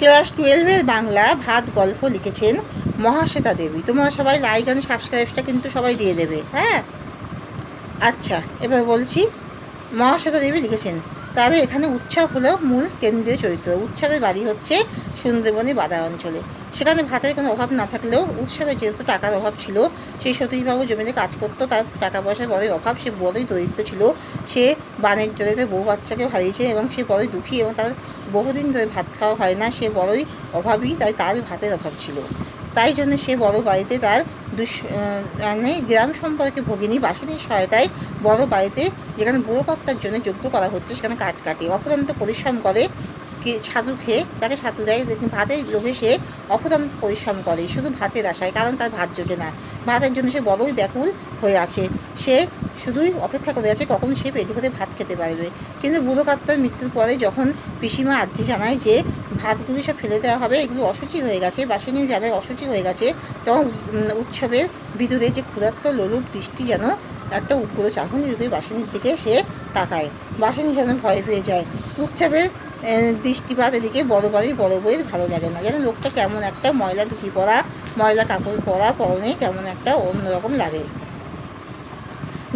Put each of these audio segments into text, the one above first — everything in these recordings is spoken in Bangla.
ক্লাস 12-এর বাংলা ভাত গল্প লিখেছেন মহাশ্বেতা দেবী। তোমরা সবাই লাইক অ্যান্ড সাবস্ক্রাইবটা কিন্তু সবাই দিয়ে দেবে, হ্যাঁ। আচ্ছা, এবার বলছি। মহাশ্বেতা দেবী লিখেছেন, তাদের এখানে উৎসব হলো মূল কেন্দ্রীয় চরিত্র। উৎসবের বাড়ি হচ্ছে সুন্দরবনী বাদা অঞ্চলে। সেখানে ভাতের কোনো অভাব না থাকলেও উৎসবে যেহেতু টাকার অভাব ছিল, সেই সতীশবাবু জমিতে কাজ করতো, তার টাকা পয়সার বড়ই অভাব, সে বড়ই দরিদ্র ছিল। সে বানের জলেতে বউ বাচ্চাকেও হারিয়েছে এবং সে বড়ই দুঃখী এবং তার বহুদিন ধরে ভাত খাওয়া হয় না, সে বড়ই অভাবী, তাই তার ভাতের অভাব ছিল। তাই জন্য সে বড় বাড়িতে তার মানে গ্রাম সম্পর্কে ভগিনী বাসিনীর সহায়তায় বড় বাড়িতে, যেখানে বুড়োকর্তার জন্য যজ্ঞ করা হচ্ছে, সেখানে কাঠ কাটে, অফুরন্ত পরিশ্রম করে, ছাতু খেয়ে তাকে ছাতু দেয়। ভাতের লোভে সে অফুরন্ত পরিশ্রম করে শুধু ভাতের আশায়, কারণ তার ভাত জোটে না। ভাতের জন্য সে বড়ই ব্যাকুল হয়ে আছে। সে শুধুই অপেক্ষা করে আছে কখন সে পেট ভরে ভাত খেতে পারবে। কিন্তু বুড়োকর্তার মৃত্যুর পরে যখন পিসিমা আর্জি জানায় যে ভাতগুলি সব ফেলে দেওয়া হবে, এগুলো অসুচি হয়ে গেছে, বাসিনীও জানে অসুচি হয়ে গেছে, তখন উৎসবের ভিতরে যে ক্ষুধার্ত লোলুপ দৃষ্টি যেন একটা উগ্র চাহনি রূপে বাসিনীর দিকে সে তাকায়। বাসিনী যেন ভয় পেয়ে যায়। উৎসবের দৃষ্টিপাত এদিকে বড় বাড়ির বড় বইয়ের ভালো লাগে না, যেন লোকটা কেমন একটা ময়লা ধুতি পরা, ময়লা কাপড় পরা, পরনে কেমন একটা অন্যরকম লাগে।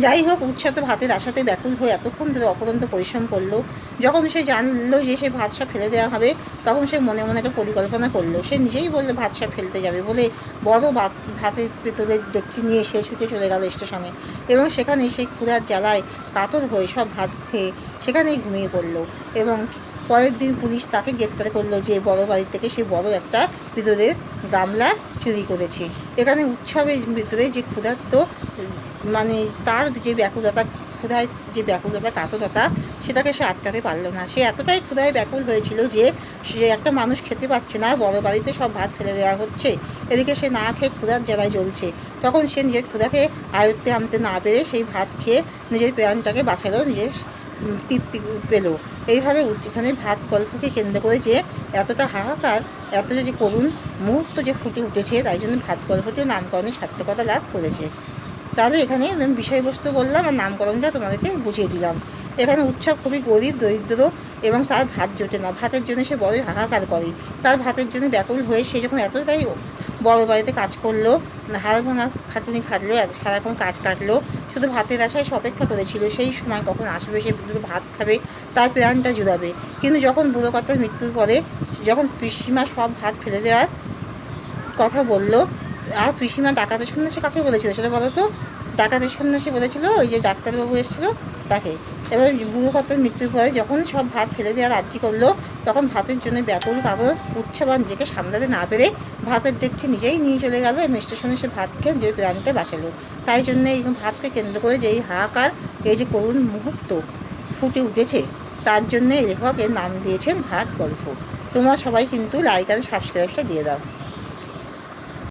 যাই হোক, উৎসব ভাতের আশাতে ব্যাকুল হয়ে এতক্ষণ ধরে অপরন্ত পরিশ্রম করলো। যখন সে জানলো যে সে ভাত সব ফেলে দেওয়া হবে, তখন সে মনে মনে একটা পরিকল্পনা করলো। সে নিজেই বললো ভাত সব ফেলতে যাবে বলে বড় ভাতের পেতলে ডেকচি নিয়ে সে ছুটে চলে গেল স্টেশনে, এবং সেখানে সেই ক্ষুধার জ্বালায় কাতর হয়ে সব ভাত খেয়ে সেখানেই ঘুমিয়ে পড়লো। এবং পরের দিন পুলিশ তাকে গ্রেপ্তার করলো যে বড় বাড়ির থেকে সে বড় একটা পিতলের গামলা চুরি করেছে। এখানে উৎসবের ভিতরে যে ক্ষুধার্ত, মানে তার যে ব্যাকুলতা, ক্ষুধায় যে ব্যাকুলতা, কাতরতা, সেটাকে সে আটকাতে পারলো না। সে এতটাই ক্ষুধায় ব্যাকুল হয়েছিল যে সে একটা মানুষ খেতে পাচ্ছে না, বড় বাড়িতে সব ভাত ফেলে দেওয়া হচ্ছে, এদিকে সে না খেয়ে ক্ষুধার জ্বালায় জ্বলছে। তখন সে নিজের ক্ষুধাকে আয়ত্তে আনতে না পেরে সেই ভাত খেয়ে নিজের প্রাণটাকে বাঁচালো, নিজের তৃপ্তি পেল। এইভাবে এখানে ভাত গল্পকে কেন্দ্র করে যে এতটা হাহাকার, এতটা যে করুণ মুহূর্ত যে ফুটে উঠেছে, তাই জন্য ভাত গল্পটিও নামকরণের সার্থকতা লাভ করেছে। তাহলে এখানে আমি বিষয়বস্তু বললাম আর নামকরণটা তোমাদেরকে বুঝিয়ে দিলাম। এখানে উৎসব খুবই গরিব, দরিদ্র এবং তার ভাত জোটে না। ভাতের জন্য সে বড়ই হাহাকার করে। তার ভাতের জন্য ব্যাকুল হয়ে সে যখন এতটাই বড় বাড়িতে কাজ করলো, হাড় ভাঙা খাটুনি খাটলো, সারাক্ষণ কাঠ কাটলো, শুধু ভাতের আশায় সে অপেক্ষা করেছিল সেই সময় কখন আসবে, সে দুটো ভাত খাবে, তার প্রাণটা জুড়াবে। কিন্তু যখন বুড়োকর্তার মৃত্যুর পরে যখন পিসিমা সব ভাত ফেলে দেওয়ার কথা বলল, আর পিসিমা ডাকাতের সন্ন্যাসী কাকে বলেছিল সেটা বলো তো? ডাকাতের সন্ন্যাসী বলেছিল ওই যে ডাক্তারবাবু এসেছিলো তাকে। এবার বুড়োকর্তার মৃত্যুর পরে যখন সব ভাত ফেলে দেওয়ার আর্জি করলো, তখন ভাতের জন্য ব্যাকুল কাতর উৎসব নিজেকে সামলাতে না পেরে ভাতের ডেকচি নিজেই নিয়ে চলে গেল এবং স্টেশনে সে ভাত খেয়ে নিজের প্রাণটা বাঁচালো। তাই জন্য এই ভাতকে কেন্দ্র করে যে এই হাহাকার, এই যে করুণ মুহূর্ত ফুটে উঠেছে, তার জন্য এই লেখক এর নাম দিয়েছেন ভাত গল্প। তোমরা সবাই কিন্তু লাইক আর সাবস্ক্রাইবটা দিয়ে দাও।